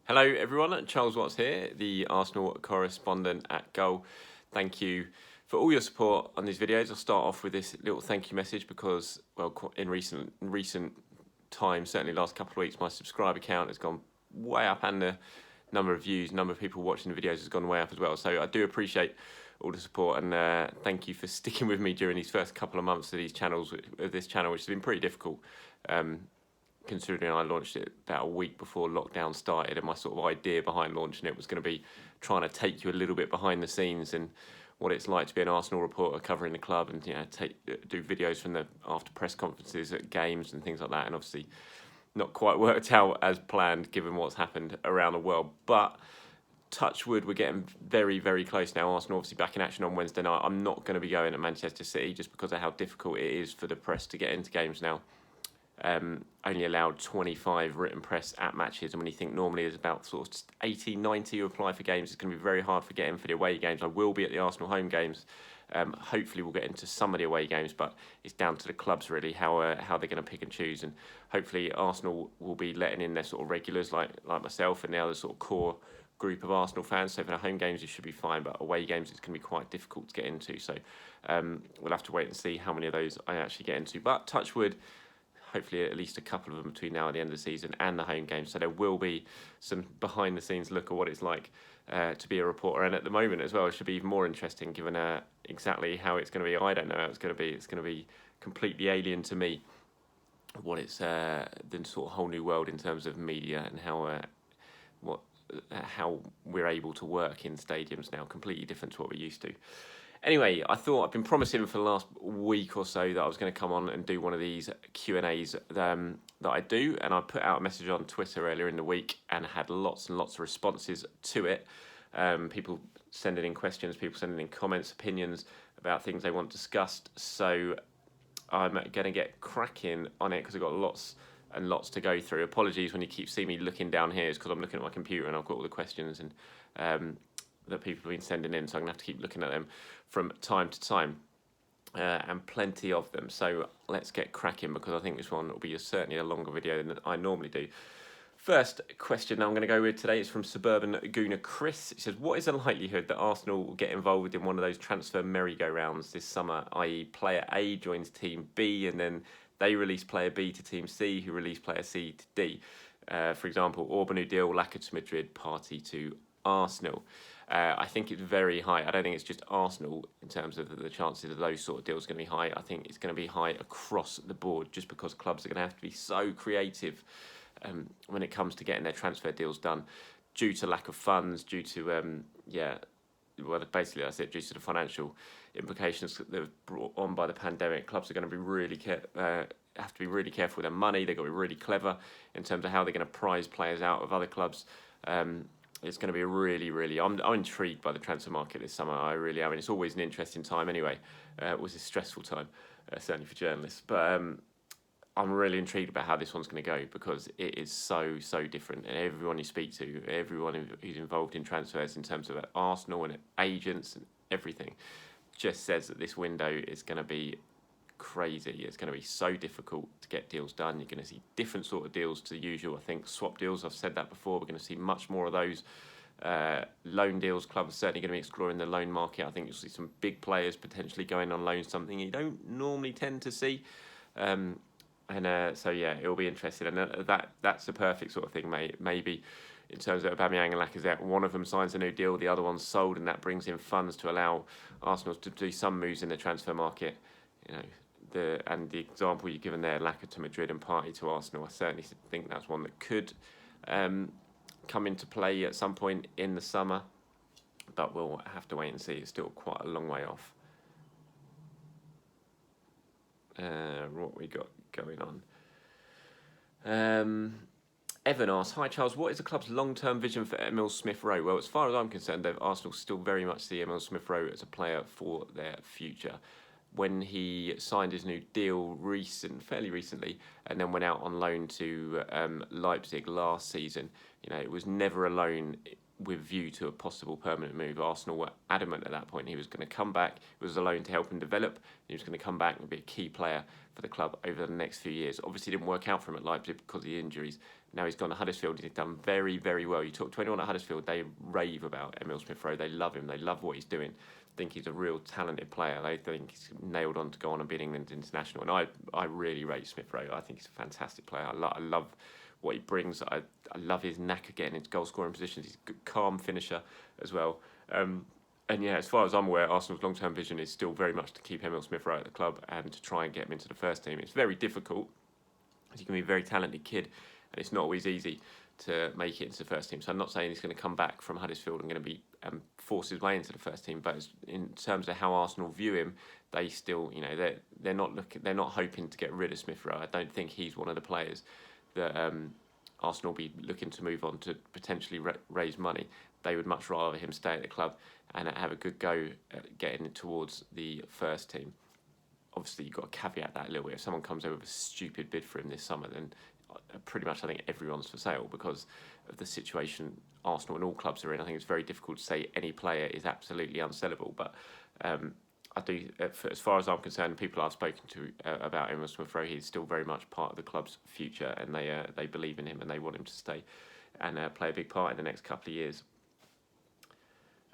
Hello everyone, Charles Watts here, the Arsenal correspondent at Goal. Thank you for all your support on these videos. I'll start off with this little thank you message because, well, in recent times, certainly the last couple of weeks, my subscriber count has gone way up and the number of views, number of people watching the videos has gone way up as well. So I do appreciate all the support and thank you for sticking with me during these first couple of months of this channel, which has been pretty difficult. Considering I launched it about a week before lockdown started, and my sort of idea behind launching it was going to be trying to take you a little bit behind the scenes and what it's like to be an Arsenal reporter covering the club, and do videos from the after press conferences at games and things like that. And obviously, not quite worked out as planned given what's happened around the world, but touch wood, we're getting very, very close now. Arsenal obviously back in action on Wednesday night. I'm not going to be going to Manchester City just because of how difficult it is for the press to get into games now. Only allowed 25 written press at matches, and when you think normally there's about sort of 80, 90 who apply for games, it's going to be very hard for getting for the away games. I will be at the Arsenal home games. Hopefully we'll get into some of the away games, but it's down to the clubs really how they're going to pick and choose, and hopefully Arsenal will be letting in their sort of regulars like myself and the other sort of core group of Arsenal fans. So for the home games it should be fine, but away games it's going to be quite difficult to get into. So we'll have to wait and see how many of those I actually get into. But touch wood, hopefully at least a couple of them between now and the end of the season and the home games. So there will be some behind the scenes look at what it's like to be a reporter. And at the moment as well, it should be even more interesting given exactly how it's going to be. I don't know how it's going to be. It's going to be completely alien to me what it's the sort of whole new world in terms of media and how we're able to work in stadiums now. Completely different to what we're used to. Anyway, I thought I've been promising for the last week or so that I was going to come on and do one of these Q&As that I do, and I put out a message on Twitter earlier in the week and had lots and lots of responses to it. People sending in questions, people sending in comments, opinions about things they want discussed. So I'm going to get cracking on it because I've got lots and lots to go through. Apologies when you keep seeing me looking down here, it's because I'm looking at my computer and I've got all the questions and that people have been sending in, so I'm going to have to keep looking at them from time to time, and plenty of them. So let's get cracking because I think this one will be certainly a longer video than I normally do. First question I'm going to go with today is from Suburban Gooner Chris. He says, what is the likelihood that Arsenal will get involved in one of those transfer merry-go-rounds this summer, i.e. player A joins team B and then they release player B to team C who release player C to D? For example, Aubameyang deal, Laka to Madrid, Partey to Arsenal. I think it's very high. I don't think it's just Arsenal in terms of the chances of those sort of deals going to be high. I think it's going to be high across the board just because clubs are going to have to be so creative when it comes to getting their transfer deals done due to lack of funds, due to, basically that's it, due to the financial implications that are brought on by the pandemic. Clubs are going to be have to be really careful with their money. They've got to be really clever in terms of how they're going to prize players out of other clubs. It's going to be really, I'm intrigued by the transfer market this summer. I really am. It's always an interesting time anyway. It was a stressful time, certainly for journalists. But I'm really intrigued about how this one's going to go because it is so different. And everyone you speak to, everyone who's involved in transfers in terms of Arsenal and agents and everything, just says that this window is going to be crazy. It's going to be so difficult to get deals done. You're going to see different sort of deals to the usual. I think swap deals, I've said that before, we're going to see much more of those. Loan deals, clubs are certainly going to be exploring the loan market. I think you'll see some big players potentially going on loan, something you don't normally tend to see. So yeah, it'll be interesting, and that's the perfect sort of thing, maybe in terms of Upamecano and Lacazette. One of them signs a new deal, the other one's sold, and that brings in funds to allow Arsenal to do some moves in the transfer market. The example you've given there, Laka to Madrid and Partey to Arsenal, I certainly think that's one that could come into play at some point in the summer, but we'll have to wait and see. It's still quite a long way off. What we got going on? Evan asks, hi Charles, what is the club's long-term vision for Emile Smith-Rowe? Well, as far as I'm concerned, Arsenal still very much see Emile Smith-Rowe as a player for their future. When he signed his new deal fairly recently, and then went out on loan to Leipzig last season, it was never a loan with view to a possible permanent move. Arsenal were adamant at that point he was going to come back. It was a loan to help him develop. He was going to come back and be a key player for the club over the next few years. Obviously, it didn't work out for him at Leipzig because of the injuries. Now he's gone to Huddersfield. He's done very, very well. You talk to anyone at Huddersfield, they rave about Emile Smith-Rowe. They love him. They love what he's doing. Think he's a real talented player. They think he's nailed on to go on and be an England international. And I really rate Smith-Rowe. I think he's a fantastic player. I love what he brings. I love his knack of getting into goal-scoring positions. He's a good, calm finisher as well. And yeah, as far as I'm aware, Arsenal's long-term vision is still very much to keep Emile Smith-Rowe at the club and to try and get him into the first team. It's very difficult, as he can be a very talented kid, and it's not always easy to make it into the first team. So I'm not saying he's going to come back from Huddersfield and going to be force his way into the first team, but in terms of how Arsenal view him, they still, they're not hoping to get rid of Smith-Rowe. I don't think he's one of the players that Arsenal will be looking to move on to potentially raise money. They would much rather him stay at the club and have a good go at getting towards the first team. Obviously, you've got to caveat that a little bit. If someone comes over with a stupid bid for him this summer, then pretty much I think everyone's for sale because of the situation Arsenal and all clubs are in. I think it's very difficult to say any player is absolutely unsellable, but I do, as far as I'm concerned, people I've spoken to about Emile Smith-Rowe, he's still very much part of the club's future, and they believe in him and they want him to stay and play a big part in the next couple of years.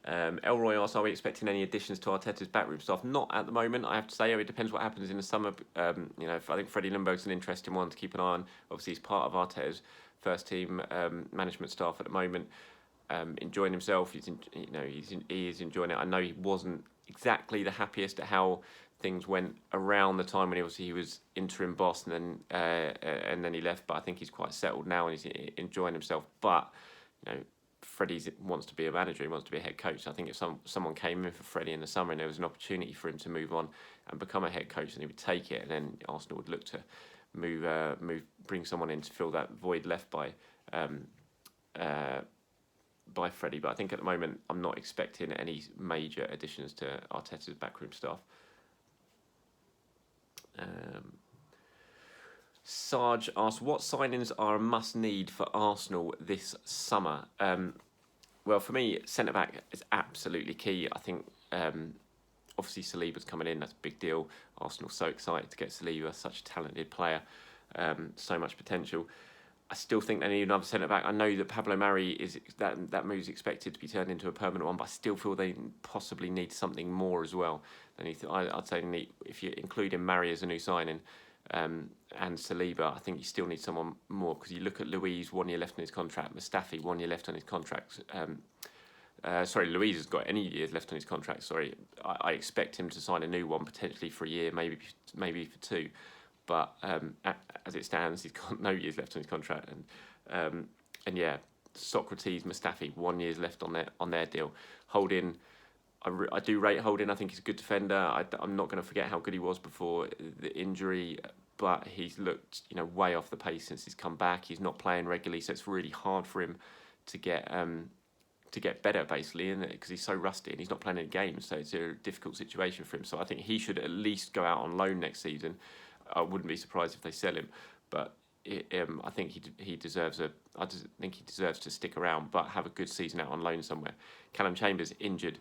Elroy asks, are we expecting any additions to Arteta's backroom staff? Not at the moment, I have to say. It depends what happens in the summer. I think Freddie Ljungberg's an interesting one to keep an eye on. Obviously, he's part of Arteta's first team management staff at the moment. Enjoying himself, he is enjoying it. I know he wasn't exactly the happiest at how things went around the time when he was interim boss and then he left. But I think he's quite settled now and he's enjoying himself. But Freddie wants to be a manager. He wants to be a head coach. I think if someone came in for Freddie in the summer and there was an opportunity for him to move on and become a head coach, then he would take it, and then Arsenal would look to bring someone in to fill that void left by Freddie. But I think at the moment I'm not expecting any major additions to Arteta's backroom staff. Sarge asks, what signings are a must-need for Arsenal this summer? Well, for me, centre-back is absolutely key. I think, obviously, Saliba's coming in. That's a big deal. Arsenal's so excited to get Saliba, such a talented player, so much potential. I still think they need another centre-back. I know that Pablo Mari that move is expected to be turned into a permanent one, but I still feel they possibly need something more as well. I'd say if you're including Mari as a new signing, and Saliba, I think you still need someone more, because you look at Luiz, 1 year left on his contract, Mustafi, 1 year left on his contract. Luiz has got any years left on his contract. I expect him to sign a new one, potentially for a year, maybe for two. But as it stands, he's got no years left on his contract. And yeah, Socrates, Mustafi, 1 year left on their deal. Holding, I do rate Holding. I think he's a good defender. I'm not going to forget how good he was before the injury, but he's looked way off the pace since he's come back. He's not playing regularly, so it's really hard for him to get better, basically, because he's so rusty and he's not playing any games. So it's a difficult situation for him. So I think he should at least go out on loan next season. I wouldn't be surprised if they sell him, but I think he deserves I just think he deserves to stick around, but have a good season out on loan somewhere. Callum Chambers injured,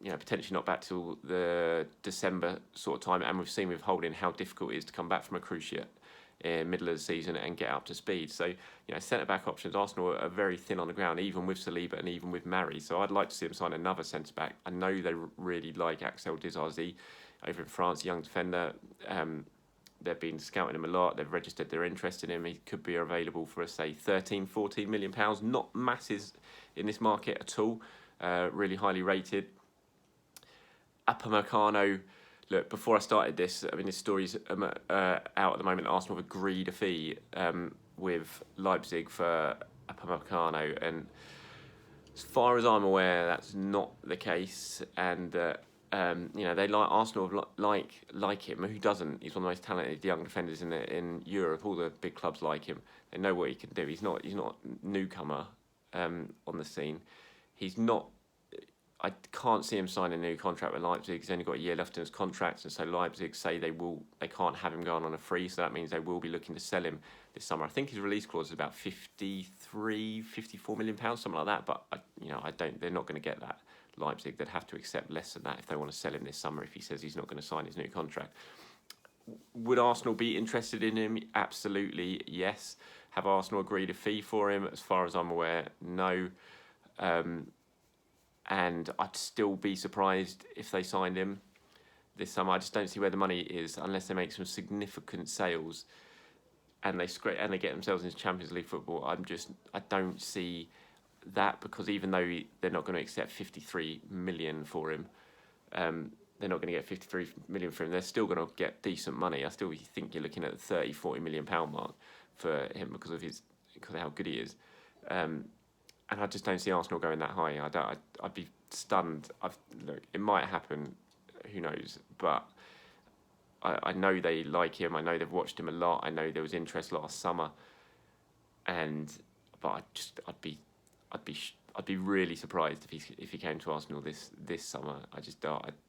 potentially not back till the December sort of time, and we've seen with Holding how difficult it is to come back from a cruciate middle of the season and get up to speed. So centre back options, Arsenal are very thin on the ground, even with Saliba and even with Mari. So I'd like to see them sign another centre back. I know they really like Axel Disasi over in France, young defender. They've been scouting him a lot. They've registered their interest in him. He could be available for, say, 13, 14 million pounds. Not masses in this market at all. Really highly rated. Upamecano. Look, before I started this, this story's out at the moment. Arsenal have agreed a fee with Leipzig for Upamecano, and as far as I'm aware, that's not the case. And they like Arsenal like him. Who doesn't? He's one of the most talented young defenders in Europe. All the big clubs like him. They know what he can do. He's not a newcomer on the scene. He's not. I can't see him signing a new contract with Leipzig. He's only got a year left in his contract, and so Leipzig say they can't have him going on a free, so that means they will be looking to sell him this summer. I think his release clause is about 54 million pounds, something like that. But they're not going to get that. Leipzig, they'd have to accept less than that if they want to sell him this summer. If he says he's not going to sign his new contract, would Arsenal be interested in him? Absolutely, yes. Have Arsenal agreed a fee for him? As far as I'm aware, no. And I'd still be surprised if they signed him this summer. I just don't see where the money is unless they make some significant sales and they get themselves into Champions League football. I don't see that, because even though they're not going to accept 53 million for him, they're not going to get 53 million for him. They're still going to get decent money. I still think you're looking at the 30-40 million pound mark for him because of how good he is. And I just don't see Arsenal going that high. I'd be stunned. Look, it might happen. Who knows? But I know they like him. I know they've watched him a lot. I know there was interest last summer. But I'd be really surprised if he came to Arsenal this summer.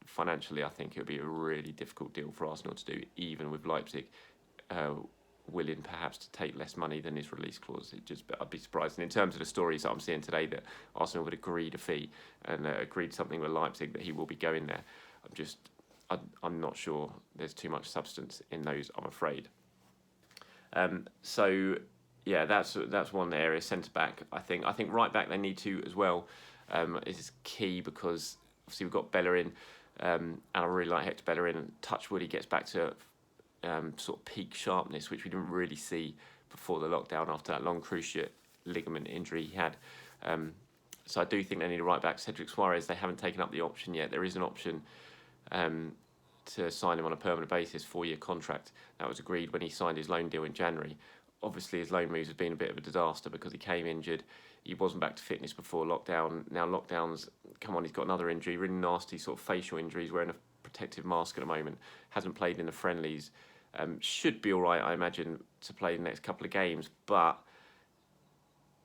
Financially, I think it would be a really difficult deal for Arsenal to do, even with Leipzig willing perhaps to take less money than his release clause. I'd be surprised. And in terms of the stories that I'm seeing today, that Arsenal would agreed a fee and agreed something with Leipzig that he will be going there. I'm not sure. There's too much substance in those, I'm afraid. So yeah, that's one area. Centre back, I think right back they need to as well. Is key, because obviously we've got Bellerin, and I really like Hector Bellerin. And touchwood, he gets back to sort of peak sharpness, which we didn't really see before the lockdown after that long cruciate ligament injury he had. So I do think they need a right back. Cedric Suarez, they haven't taken up the option yet. There is an option to sign him on a permanent basis, 4-year contract. That was agreed when he signed his loan deal in January. Obviously, his loan moves have been a bit of a disaster because he came injured. He wasn't back to fitness before lockdown. Now lockdown's come on, he's got another injury, really nasty sort of facial injury. He's wearing a protective mask at the moment. Hasn't played in the friendlies. Should be all right, I imagine, to play the next couple of games. But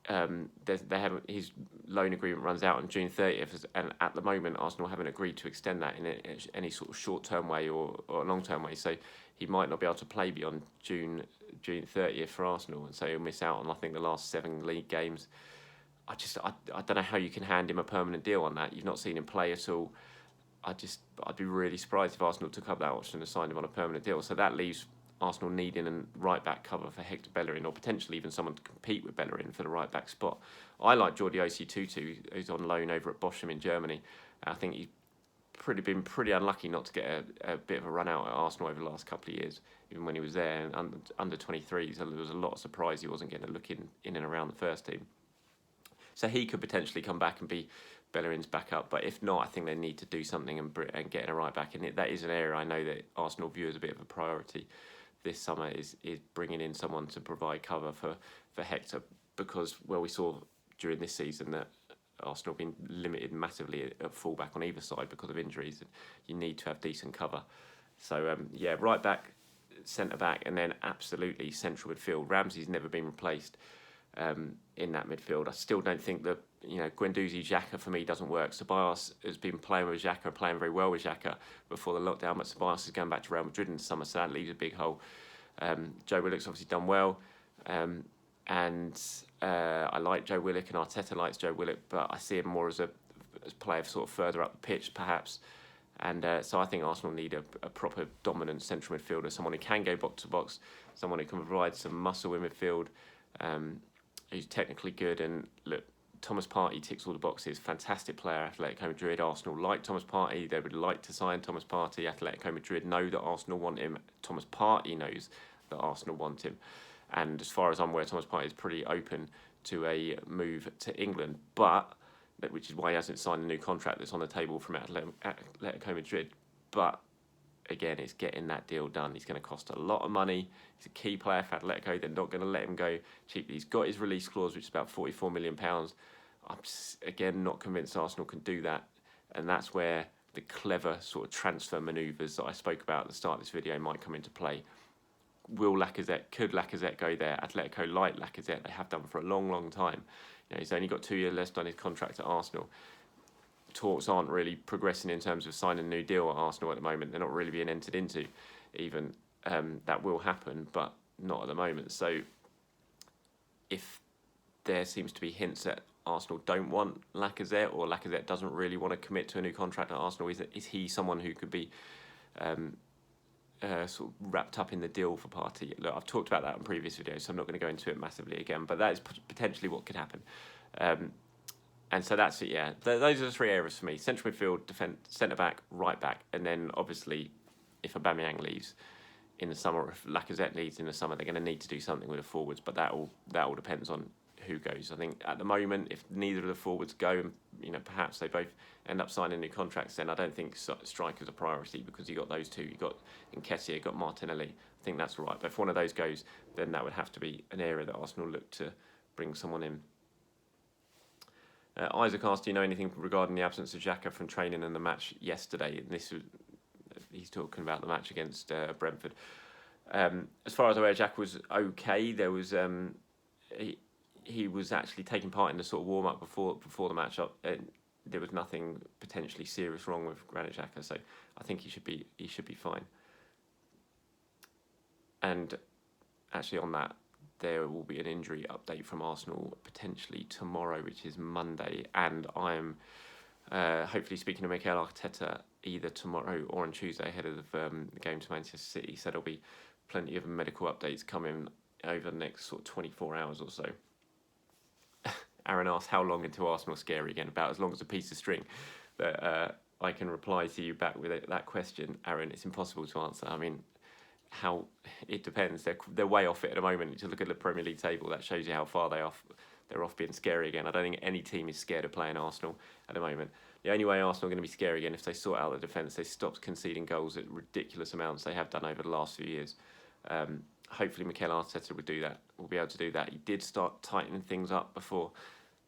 his loan agreement runs out on June 30th, and at the moment Arsenal haven't agreed to extend that in any sort of short-term way or long-term way. So he might not be able to play beyond June 30th for Arsenal, and so he'll miss out on, I think, the last 7 league games. I don't know how you can hand him a permanent deal on that. You've not seen him play at all. I'd be really surprised if Arsenal took up that option and signed him on a permanent deal. So that leaves Arsenal needing a right-back cover for Hector Bellerin, or potentially even someone to compete with Bellerin for the right-back spot. I like Jordi Osei-Tutu, who's on loan over at Bochum in Germany. I think he's been pretty unlucky not to get a bit of a run out at Arsenal over the last couple of years, even when he was there and under 23s. There was a lot of surprise he wasn't getting a look in and around the first team. So he could potentially come back and be Bellerin's backup, but if not, I think they need to do something and get a right back. And that is an area I know that Arsenal view as a bit of a priority this summer, is bringing in someone to provide cover for Hector, because we saw during this season that Arsenal have been limited massively at fullback on either side because of injuries. You need to have decent cover. So right back, centre back, and then absolutely central midfield. Ramsey's never been replaced in that midfield. I still don't think that Guendouzi Xhaka for me doesn't work. Ceballos has been playing with Xhaka, playing very well with Xhaka before the lockdown, but Ceballos is going back to Real Madrid in the summer, so that leaves a big hole. Joe Willock's obviously done well, and I like Joe Willock, and Arteta likes Joe Willock, but I see him more as a player sort of further up the pitch perhaps. And so I think Arsenal need a proper dominant central midfielder, someone who can go box to box, someone who can provide some muscle in midfield, who's technically good. And look, Thomas Partey ticks all the boxes. Fantastic player, Atletico Madrid. Arsenal like Thomas Partey. They would like to sign Thomas Partey. Atletico Madrid know that Arsenal want him. Thomas Partey knows that Arsenal want him. And as far as I'm aware, Thomas Partey is pretty open to a move to England, which is why he hasn't signed a new contract that's on the table from Atletico Madrid. But again, it's getting that deal done. He's going to cost a lot of money. He's a key player for Atletico. They're not going to let him go cheaply. He's got his release clause, which is about £44 million. I'm again not convinced Arsenal can do that. And that's where the clever sort of transfer manoeuvres that I spoke about at the start of this video might come into play. Could Lacazette go there? Atletico like Lacazette. They have done for a long, long time. He's only got 2 years left on his contract at Arsenal. talks aren't really progressing in terms of signing a new deal at Arsenal at the moment. They're not really being entered into even. That will happen, but not at the moment. So if there seems to be hints that Arsenal don't want Lacazette, or Lacazette doesn't really want to commit to a new contract at Arsenal, is he someone who could be sort of wrapped up in the deal for Partey? Look, I've talked about that in previous videos, so I'm not going to go into it massively again, but that is potentially what could happen. And so that's it, yeah. Those are the three areas for me: central midfield, defence, centre-back, right-back, and then obviously if Aubameyang leaves in the summer, or if Lacazette leaves in the summer, they're going to need to do something with the forwards, but that all depends on who goes. I think at the moment, if neither of the forwards go, and perhaps they both end up signing new contracts, then I don't think strikers a priority, because you got those two. You got Nketiah, you got Martinelli. I think that's right. But if one of those goes, then that would have to be an area that Arsenal look to bring someone in. Isaac asked, do you know anything regarding the absence of Xhaka from training in the match yesterday? And he's talking about the match against Brentford. As far as I'm aware, Xhaka was okay. There was he was actually taking part in the sort of warm up before the match. There was nothing potentially serious wrong with Granit Xhaka, so I think he should be fine. And actually, on that, there will be an injury update from Arsenal potentially tomorrow, which is Monday, and I am hopefully speaking to Mikel Arteta either tomorrow or on Tuesday ahead of the game to Manchester City. So there'll be plenty of medical updates coming over the next sort of 24 hours or so. Aaron asked, how long until Arsenal scary again? About as long as a piece of string. But I can reply to you back with that question, Aaron. It's impossible to answer. I mean, it depends. They're way off it at the moment. To look at the Premier League table, that shows you how far they're off being scary again. I don't think any team is scared of playing Arsenal at the moment. The only way Arsenal are going to be scary again if they sort out the defence, they stop conceding goals at ridiculous amounts they have done over the last few years. Hopefully Mikel Arteta will do that. Will be able to do that. He did start tightening things up before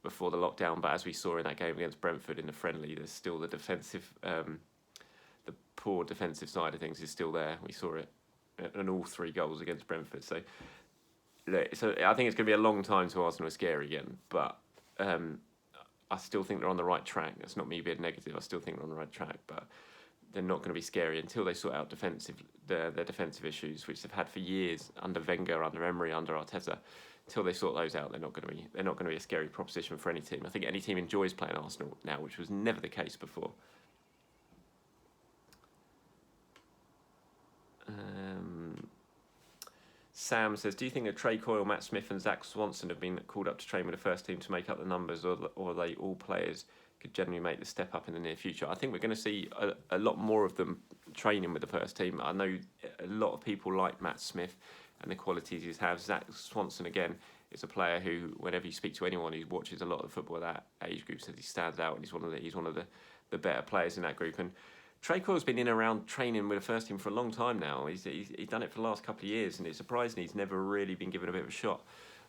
the lockdown, but as we saw in that game against Brentford in the friendly, there's still the defensive, the poor defensive side of things is still there. We saw it in all three goals against Brentford. So I think it's going to be a long time to Arsenal are scary again, but I still think they're on the right track. That's not me being negative. I still think they're on the right track, but they're not going to be scary until they sort out their defensive issues, which they've had for years under Wenger, under Emery, under Arteta. Until they sort those out, they're not going to be a scary proposition for any team. I think any team enjoys playing Arsenal now, which was never the case before. Sam says, do you think that Trey Coyle, Matt Smith and Zach Swanson have been called up to train with the first team to make up the numbers, or are they all players could generally make the step up in the near future? I think we're going to see a lot more of them training with the first team. I know a lot of people like Matt Smith and the qualities he has. Zach Swanson, again, is a player who, whenever you speak to anyone who watches a lot of football at that age group, says he stands out and he's one of the better players in that group. And Trey Coyle's been in and around training with the first team for a long time now. He's done it for the last couple of years, and it's surprising he's never really been given a bit of a shot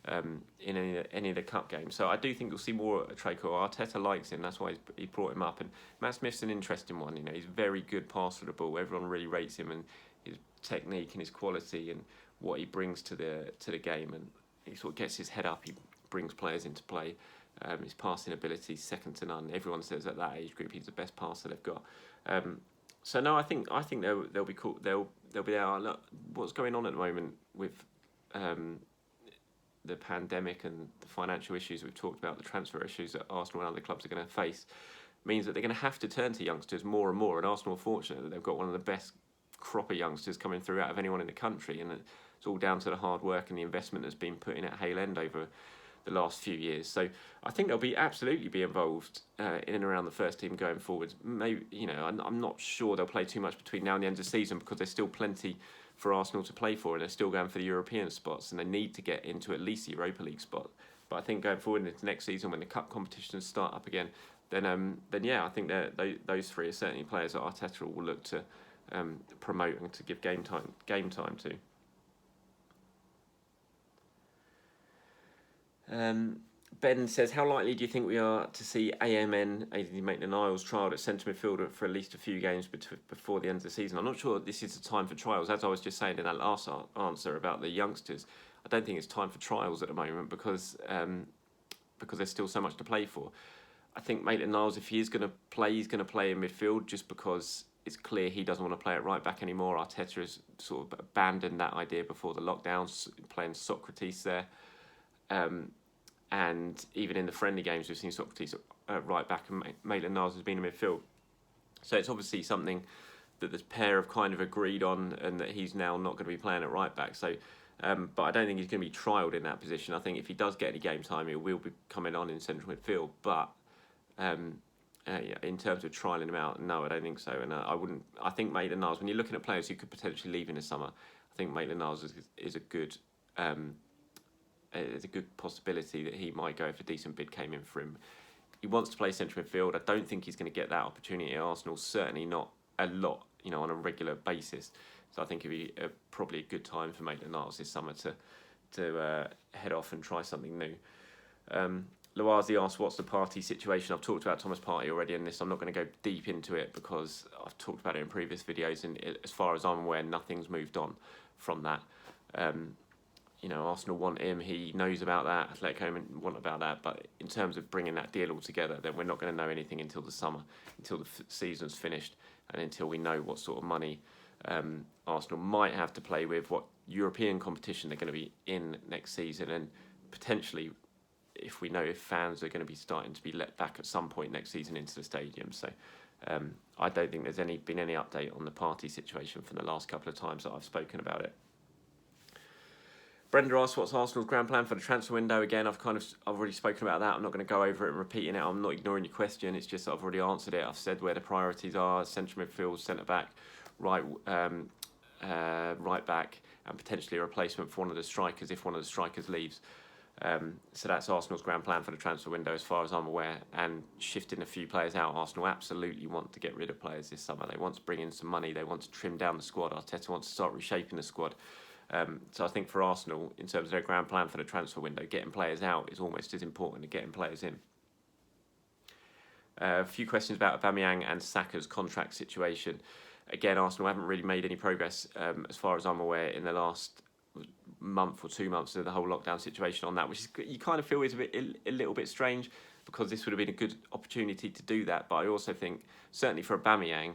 in any of the cup games. So I do think you'll see more of Trey Coyle. Arteta likes him, that's why he brought him up. And Matt Smith's an interesting one. He's a very good passer of the ball. Everyone really rates him and his technique and his quality and what he brings to the game. And he sort of gets his head up. He brings players into play. His passing ability is second to none. Everyone says at that age group he's the best passer they've got. So no, I think they'll be cool. They'll be there. Look, what's going on at the moment with the pandemic and the financial issues we've talked about, the transfer issues that Arsenal and other clubs are going to face, means that they're going to have to turn to youngsters more and more. And Arsenal are fortunate that they've got one of the best crop of youngsters coming through out of anyone in the country, and it's all down to the hard work and the investment that's been put in at Hale End over the last few years. So I think they'll absolutely be involved in and around the first team going forwards. Maybe, I'm not sure they'll play too much between now and the end of the season, because there's still plenty for Arsenal to play for, and they're still going for the European spots, and they need to get into at least the Europa League spot. But I think going forward into next season, when the cup competitions start up again, then yeah, I think those three are certainly players that Arteta will look to promote and to give game time to. Ben says, how likely do you think we are to see Ainsley Maitland-Niles trialled at centre midfielder for at least a few games before the end of the season? I'm not sure this is the time for trials. As I was just saying in that last answer about the youngsters, I don't think it's time for trials at the moment because there's still so much to play for. I think Maitland-Niles, if he is going to play, he's going to play in midfield just because it's clear he doesn't want to play at right back anymore. Arteta has sort of abandoned that idea before the lockdowns, playing Socrates there. And even in the friendly games, we've seen Socrates at right back and Maitland-Niles has been in midfield. So it's obviously something that the pair have kind of agreed on, and that he's now not going to be playing at right back. So, but I don't think he's going to be trialled in that position. I think if he does get any game time, he will be coming on in central midfield. But in terms of trialling him out, no, I don't think so. And I wouldn't. I think Maitland-Niles, when you're looking at players who could potentially leave in the summer, I think Maitland-Niles is a good. It's a good possibility that he might go if a decent bid came in for him. He wants to play central midfield. I don't think he's going to get that opportunity at Arsenal. Certainly not a lot, on a regular basis. So I think it'd be probably a good time for Maitland-Niles this summer to head off and try something new. Loazi asked, what's the Partey situation? I've talked about Thomas Partey already in this. I'm not going to go deep into it because I've talked about it in previous videos, and as far as I'm aware, nothing's moved on from that. Arsenal want him. He knows about that. Atletico want about that. But in terms of bringing that deal all together, then we're not going to know anything until the summer, until the season's finished, and until we know what sort of money Arsenal might have to play with, what European competition they're going to be in next season, and potentially if we know if fans are going to be starting to be let back at some point next season into the stadium. So I don't think there's been any update on the Partey situation from the last couple of times that I've spoken about it. Brenda asks, what's Arsenal's grand plan for the transfer window? Again, I've already spoken about that. I'm not going to go over it and repeating it. I'm not ignoring your question. It's just that I've already answered it. I've said where the priorities are: central midfield, centre back, right back, and potentially a replacement for one of the strikers if one of the strikers leaves. So that's Arsenal's grand plan for the transfer window, as far as I'm aware. And shifting a few players out, Arsenal absolutely want to get rid of players this summer. They want to bring in some money. They want to trim down the squad. Arteta wants to start reshaping the squad. So I think for Arsenal, in terms of their grand plan for the transfer window, getting players out is almost as important as getting players in. A few questions about Aubameyang and Saka's contract situation. Again, Arsenal haven't really made any progress, as far as I'm aware, in the last month or 2 months of the whole lockdown situation on that, which is, you kind of feel is a little bit strange, because this would have been a good opportunity to do that. But I also think, certainly for Aubameyang,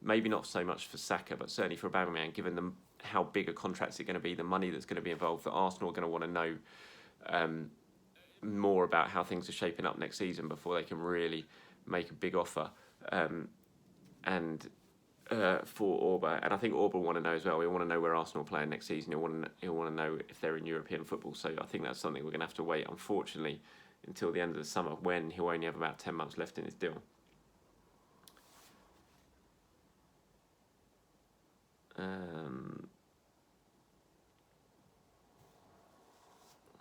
maybe not so much for Saka, but certainly for Aubameyang, given them how big a contract is going to be, the money that's going to be involved, that Arsenal are going to want to know more about how things are shaping up next season before they can really make a big offer. For Auba, and I think Auba will want to know as well. We want to know where Arsenal are playing next season. He'll want to know if they're in European football. So I think that's something we're going to have to wait, unfortunately, until the end of the summer, when he'll only have about 10 months left in his deal.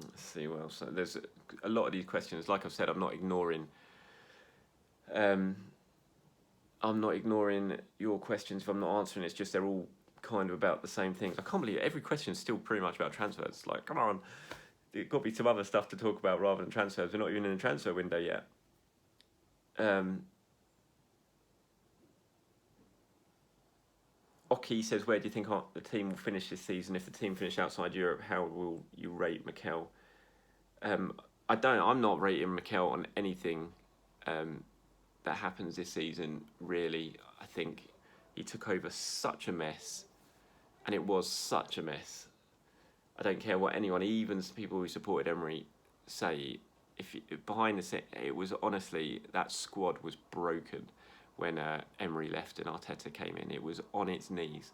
Let's see what else. So there's a lot of these questions. Like I've said, I'm not ignoring your questions if I'm not answering. It's just they're all kind of about the same things. I can't believe every question is still pretty much about transfers. Like, come on, there's got to be some other stuff to talk about rather than transfers. We're not even in the transfer window yet. Oki says, where do you think the team will finish this season? If the team finish outside Europe, how will you rate Mikel? I'm not rating Mikel on anything that happens this season, really. I think he took over such a mess, and it was such a mess. I don't care what anyone, even people who supported Emery, say. Behind the scenes, it was honestly, that squad was broken when Emery left and Arteta came in. It was on its knees.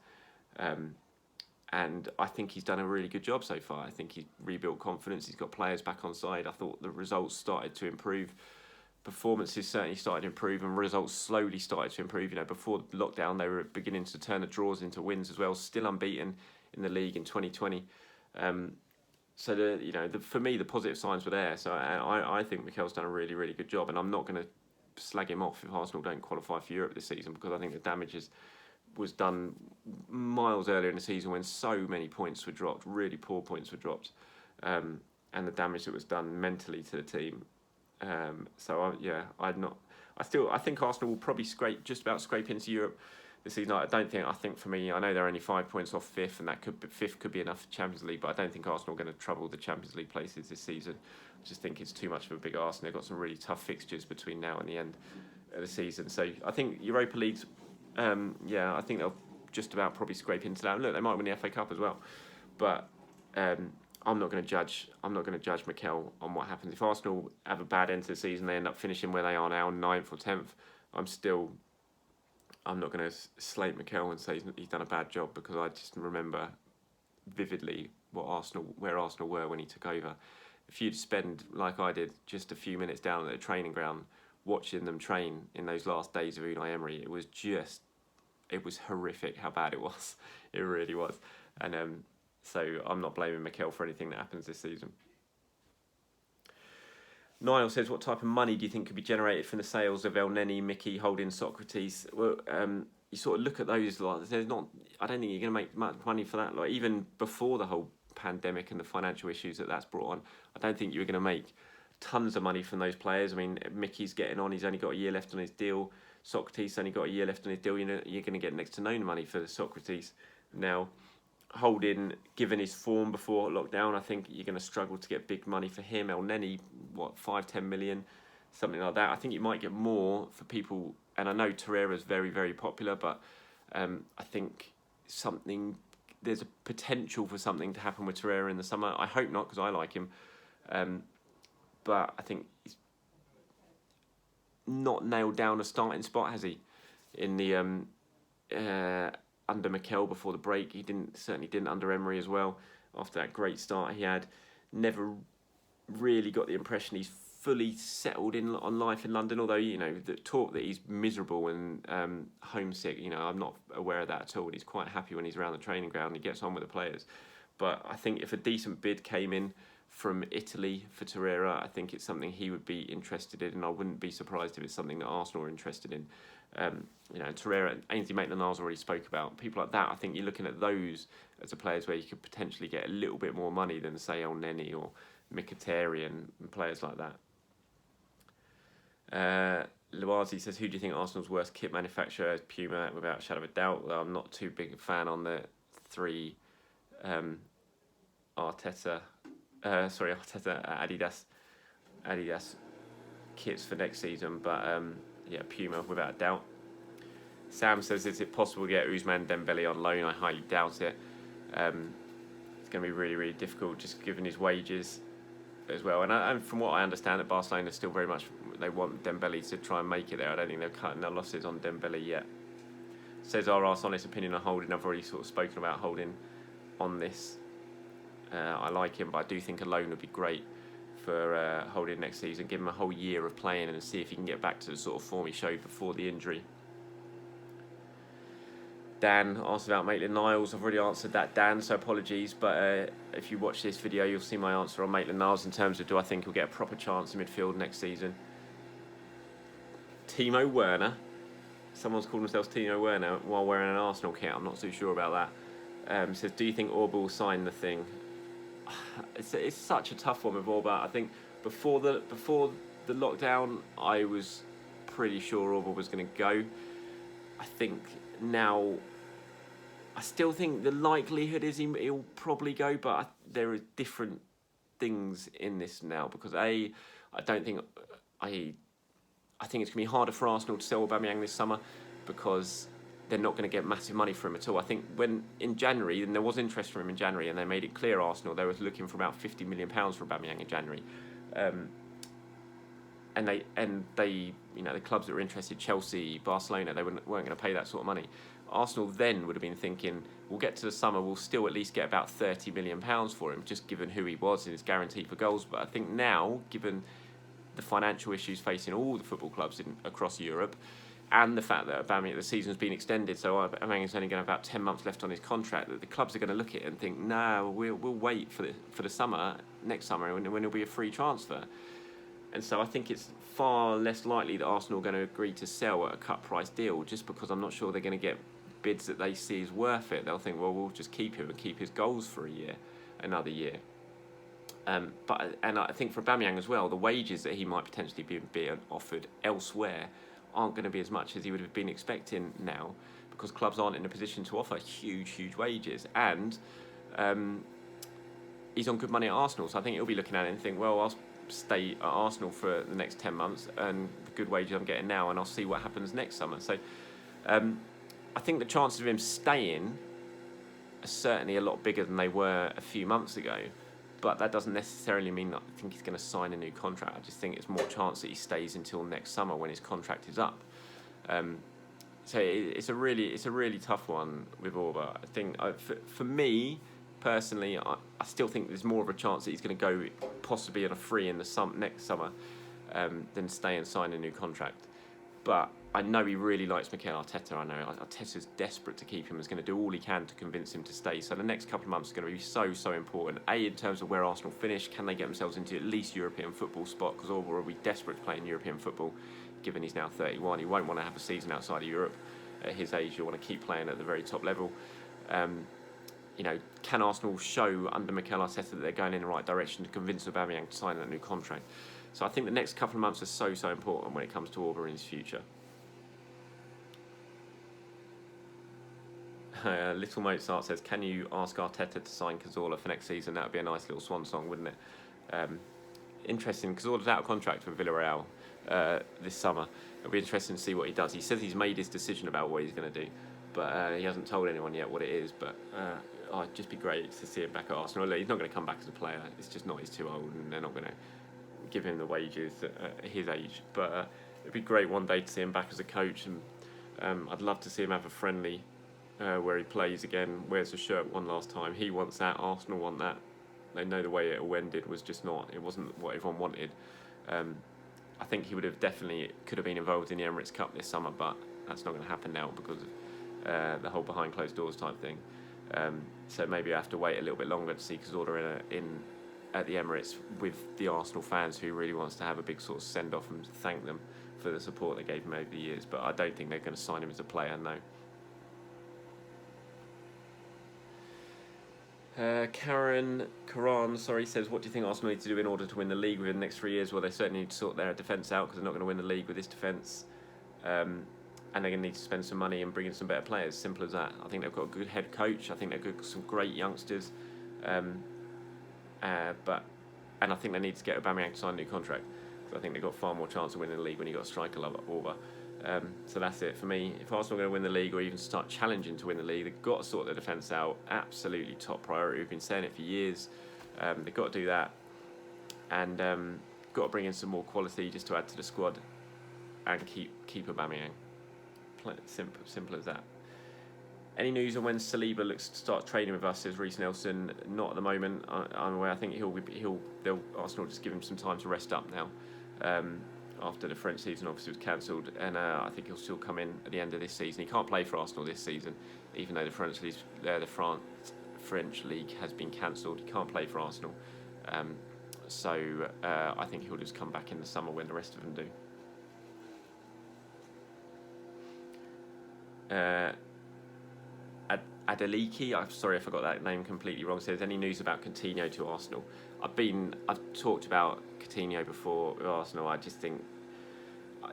And I think he's done a really good job so far. I think he's rebuilt confidence. He's got players back on side. I thought the results started to improve. Performances certainly started to improve, and results slowly started to improve. Before lockdown, they were beginning to turn the draws into wins as well. Still unbeaten in the league in 2020. So for me, the positive signs were there. So I think Mikel's done a really, really good job, and I'm not going to slag him off if Arsenal don't qualify for Europe this season, because I think the damage was done miles earlier in the season when so many points were dropped, really poor points were dropped, and the damage that was done mentally to the team. I think Arsenal will probably just about scrape into Europe this season. I think for me, I know they're only 5 points off fifth, and fifth could be enough for Champions League, but I don't think Arsenal are going to trouble the Champions League places this season. I just think it's too much of a big ask, and they've got some really tough fixtures between now and the end of the season. So I think Europa League's, I think they'll just about probably scrape into that. Look, they might win the FA Cup as well, but I'm not going to judge Mikel on what happens. If Arsenal have a bad end to the season, they end up finishing where they are now, 9th or 10th. I'm not going to slate Mikel and say he's done a bad job, because I just remember vividly where Arsenal were when he took over. If you'd spend, like I did, just a few minutes down at the training ground watching them train in those last days of Unai Emery, it was horrific how bad it was. It really was. And so I'm not blaming Mikel for anything that happens this season. Niall says, what type of money do you think could be generated from the sales of El Neni, Mickey, Holding, Socrates? Well, you sort of look at those, like, I don't think you're going to make much money for that. Like, even before the whole pandemic and the financial issues that that's brought on, I don't think you were going to make tons of money from those players. I mean, Mickey's getting on, he's only got a year left on his deal. Socrates only got a year left on his deal. You're going to get next to no money for Socrates. Now, Holding, given his form before lockdown, I think you're going to struggle to get big money for him. El Neni, 5-10 million, something like that. I think you might get more for people, and I know Torreira is very, very popular, but I think there's a potential for something to happen with Torreira in the summer. I hope not, because I like him, but I think he's not nailed down a starting spot, has he? In the under Mikel before the break, he certainly didn't under Emery as well. After that great start he had, never really got the impression he's fully settled in on life in London. Although, you know, the talk that he's miserable and homesick, you know, I'm not aware of that at all. He's quite happy when he's around the training ground and he gets on with the players. But I think if a decent bid came in from Italy for Torreira, I think it's something he would be interested in, and I wouldn't be surprised if it's something that Arsenal are interested in. You know, Torreira and Ainsley Maitland-Niles already spoke about. People like that, I think you're looking at those as the players where you could potentially get a little bit more money than, say, El Neni or Mkhitaryan and players like that. Luazi says, who do you think Arsenal's worst kit manufacturer is? Puma, without a shadow of a doubt. Well, I'm not too big a fan on the three Arteta, Adidas kits for next season, but Puma without a doubt. Sam says, is it possible to get Ousmane Dembele on loan? I highly doubt it. It's going to be really, really difficult, just given his wages as well. And from what I understand, that Barcelona still very much, they want Dembele to try and make it there. I don't think they're cutting their losses on Dembele yet. Says Ar's honest opinion on Holding. I've already sort of spoken about Holding on this. I like him, but I do think a loan would be great for Holding next season. Give him a whole year of playing and see if he can get back to the sort of form he showed before the injury. Dan asked about Maitland-Niles. I've already answered that, Dan, so apologies. But if you watch this video, you'll see my answer on Maitland-Niles in terms of do I think he'll get a proper chance in midfield next season. Timo Werner. Someone's called themselves Timo Werner while wearing an Arsenal kit. I'm not too sure about that. Says, do you think Orba will sign the thing? It's such a tough one with Orba. I think before the lockdown, I was pretty sure Orba was going to go. I think now, I still think the likelihood is he'll probably go, but there are different things in this now, because I think it's going to be harder for Arsenal to sell Aubameyang this summer, because they're not going to get massive money for him at all. I think when in January, and there was interest for him in January, and they made it clear, Arsenal, they were looking for about £50 million for Aubameyang in January. And they, you know, the clubs that were interested, Chelsea, Barcelona, they weren't going to pay that sort of money. Arsenal then would have been thinking, we'll get to the summer, we'll still at least get about £30 million for him, just given who he was and his guarantee for goals. But I think now, given the financial issues facing all the football clubs across Europe, and the fact that the season's been extended, so Aubameyang's only going to have about 10 months left on his contract, that the clubs are going to look at it and think, no, we'll wait for the summer, next summer, when it'll be a free transfer. And so I think it's far less likely that Arsenal are going to agree to sell at a cut price deal, just because I'm not sure they're going to get bids that they see as worth it. They'll think, well, we'll just keep him and keep his goals for another year. But I think for Aubameyang as well, the wages that he might potentially be offered elsewhere aren't going to be as much as he would have been expecting now, because clubs aren't in a position to offer huge wages, and he's on good money at Arsenal, so I think he'll be looking at it and think, well, I'll stay at Arsenal for the next 10 months and the good wages I'm getting now, and I'll see what happens next summer. So I think the chances of him staying are certainly a lot bigger than they were a few months ago, but that doesn't necessarily mean that I think he's going to sign a new contract. I just think it's more chance that he stays until next summer when his contract is up. So it's a really tough one with Auba. I think for me personally, I still think there's more of a chance that he's going to go possibly on a free in the next summer than stay and sign a new contract. But I know he really likes Mikel Arteta. I know Arteta's desperate to keep him. Is going to do all he can to convince him to stay. So the next couple of months are going to be so important. In terms of where Arsenal finish, can they get themselves into at least European football spot? Because Auba will be desperate to play in European football, given he's now 31. He won't want to have a season outside of Europe. At his age, you'll want to keep playing at the very top level. Can Arsenal show under Mikel Arteta that they're going in the right direction to convince Aubameyang to sign that new contract? So I think the next couple of months are so important when it comes to Auba in his future. Little Mozart says, can you ask Arteta to sign Cazorla for next season? That would be a nice little swan song, wouldn't it? Interesting. Cazorla's out of contract with Villarreal this summer. It'll be interesting to see what he does. He says he's made his decision about what he's going to do, but he hasn't told anyone yet what it is. But it'd just be great to see him back at Arsenal. He's not going to come back as a player. It's just not. He's too old, and they're not going to give him the wages at his age. But it'd be great one day to see him back as a coach, and I'd love to see him have a friendly where he plays again, wears a shirt one last time. He wants that. Arsenal want that. They know the way it all ended was just not. It wasn't what everyone wanted. I think he could have been involved in the Emirates Cup this summer, but that's not going to happen now because of the whole behind closed doors type thing. So maybe I have to wait a little bit longer to see Cazorla at the Emirates with the Arsenal fans, who really wants to have a big sort of send off and thank them for the support they gave him over the years. But I don't think they're going to sign him as a player, no. Karan says, what do you think Arsenal need to do in order to win the league within the next 3 years? Well, they certainly need to sort their defence out, because they're not going to win the league with this defence. And they're going to need to spend some money and bring in some better players. Simple as that. I think they've got a good head coach. I think they've got some great youngsters. And I think they need to get Aubameyang to sign a new contract, because I think they've got far more chance of winning the league when you've got a striker like Auba. So that's it for me. If Arsenal are going to win the league, or even start challenging to win the league, they've got to sort their defence out. Absolutely top priority. We've been saying it for years. They've got to do that, and got to bring in some more quality just to add to the squad, and keep Aubameyang. Simple as that. Any news on when Saliba looks to start training with us? Says Reece Nelson. Not at the moment. I'm aware. I think Arsenal just give him some time to rest up now. After the French season obviously was cancelled, and I think he'll still come in at the end of this season. He can't play for Arsenal this season, even though the French League has been cancelled. He can't play for Arsenal, so I think he'll just come back in the summer when the rest of them do. Adeliki, I'm sorry if I got that name completely wrong, says, any news about Coutinho to Arsenal? I've talked about Coutinho before with Arsenal. I just think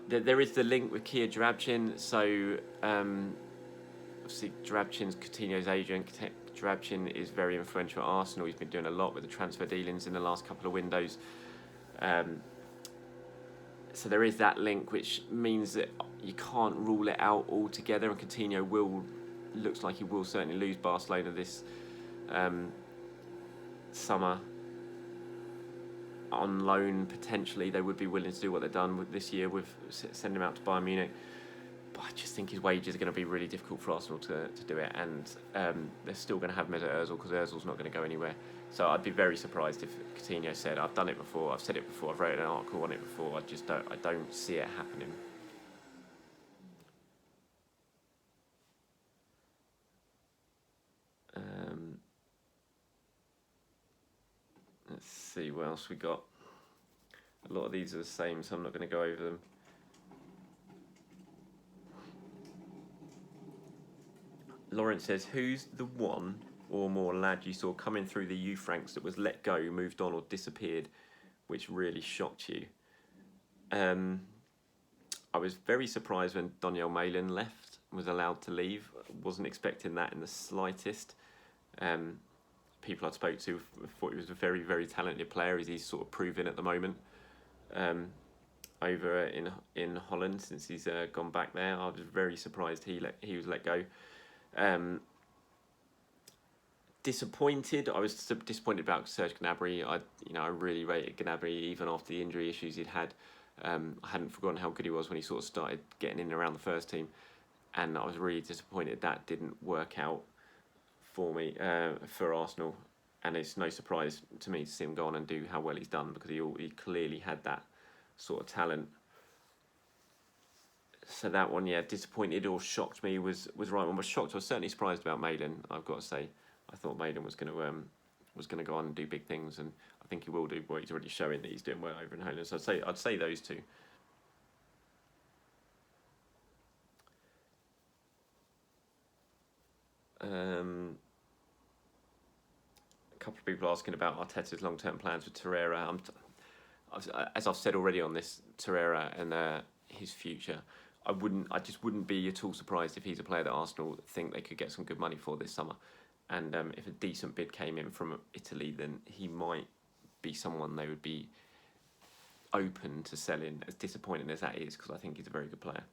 there is the link with Kia Joorabchian. So obviously Joorabchian's Coutinho's agent. Joorabchian is very influential at Arsenal. He's been doing a lot with the transfer dealings in the last couple of windows. So there is that link, which means that you can't rule it out altogether. And Coutinho looks like he will certainly lose Barcelona this summer on loan. Potentially they would be willing to do what they've done with this year with sending him out to Bayern Munich, but I just think his wages are going to be really difficult for Arsenal to do it, and they're still going to have Mesut Ozil, because Ozil's not going to go anywhere. So I'd be very surprised if Coutinho said, I've done it before, I've said it before, I've written an article on it before, I don't see it happening. Let's see what else we got. A lot of these are the same, so I'm not going to go over them. Lawrence says, who's the one or more lad you saw coming through the youth ranks that was let go, moved on, or disappeared, which really shocked you? I was very surprised when Daniel Malin left. was allowed to leave. Wasn't expecting that in the slightest. People I spoke to thought he was a very, very talented player, as he's sort of proven at the moment. Over in Holland, since he's gone back there, I was very surprised he was let go. Disappointed. I was disappointed about Serge Gnabry. I really rated Gnabry even after the injury issues he'd had. I hadn't forgotten how good he was when he sort of started getting in around the first team, and I was really disappointed that didn't work out for me, for Arsenal. And it's no surprise to me to see him go on and do how well he's done, because he clearly had that sort of talent. So that one, yeah, disappointed or shocked me was right one. But shocked, I was certainly surprised about Maitland, I've got to say. I thought Maitland was going to go on and do big things, and I think he will do. Well, he's already showing that he's doing well over in Holland. So I'd say those two. A couple of people asking about Arteta's long-term plans with Torreira. As I've said already on this, Torreira and his future, I just wouldn't be at all surprised if he's a player that Arsenal think they could get some good money for this summer. And if a decent bid came in from Italy, then he might be someone they would be open to selling, as disappointing as that is, because I think he's a very good player.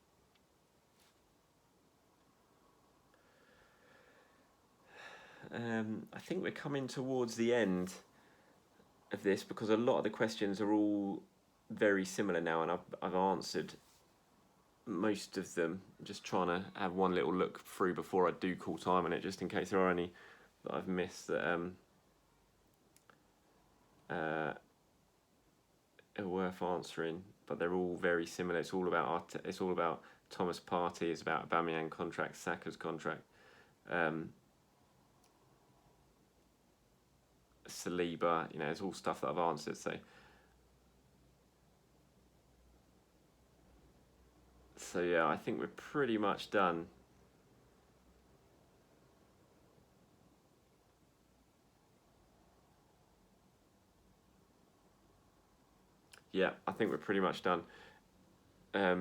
I think we're coming towards the end of this, because a lot of the questions are all very similar now, and I've answered most of them. I'm just trying to have one little look through before I do call time on it, just in case there are any that I've missed that are worth answering. But they're all very similar. It's all about Thomas Partey. It's about Aubameyang contract, Saka's contract, Saliba. It's all stuff that I've answered. So yeah, I think we're pretty much done. Yeah, I think we're pretty much done. I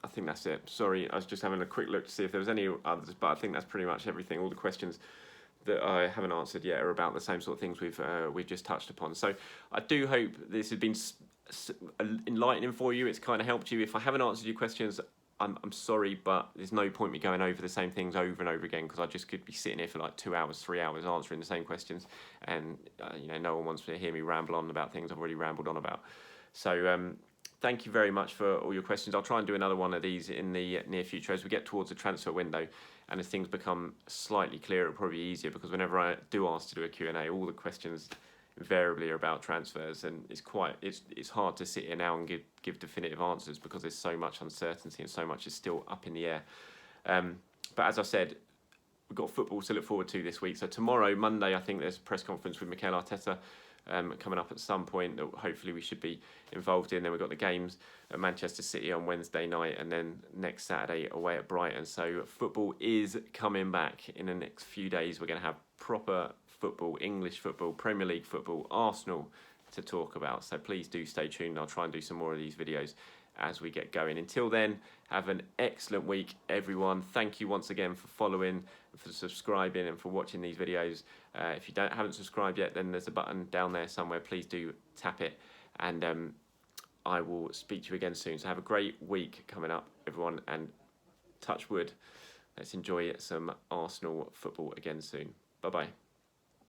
think that's it. Sorry, I was just having a quick look to see if there was any others, but I think that's pretty much everything. All the questions that I haven't answered yet are about the same sort of things we've just touched upon. So I do hope this has been enlightening for you. It's kind of helped you. If I haven't answered your questions, I'm sorry, but there's no point me going over the same things over and over again, because I just could be sitting here for like 2 hours, 3 hours answering the same questions, and no one wants to hear me ramble on about things I've already rambled on about. So thank you very much for all your questions. I'll try and do another one of these in the near future as we get towards the transfer window, and as things become slightly clearer, it'll probably be easier, because whenever I do ask to do a Q&A, all the questions invariably are about transfers, and it's hard to sit here now and give definitive answers, because there's so much uncertainty and so much is still up in the air. But as I said, we've got football to look forward to this week. So tomorrow, Monday, I think there's a press conference with Mikel Arteta coming up at some point that hopefully we should be involved in. Then we've got the games at Manchester City on Wednesday night, and then next Saturday away at Brighton. So football is coming back in the next few days. We're going to have proper football, English football, Premier League football, Arsenal to talk about. So please do stay tuned. I'll try and do some more of these videos as we get going. Until then, have an excellent week, everyone. Thank you once again for following, for subscribing, and for watching these videos. If you haven't subscribed yet, then there's a button down there somewhere. Please do tap it, and I will speak to you again soon. So have a great week coming up, everyone, and touch wood, let's enjoy some Arsenal football again soon. Bye-bye.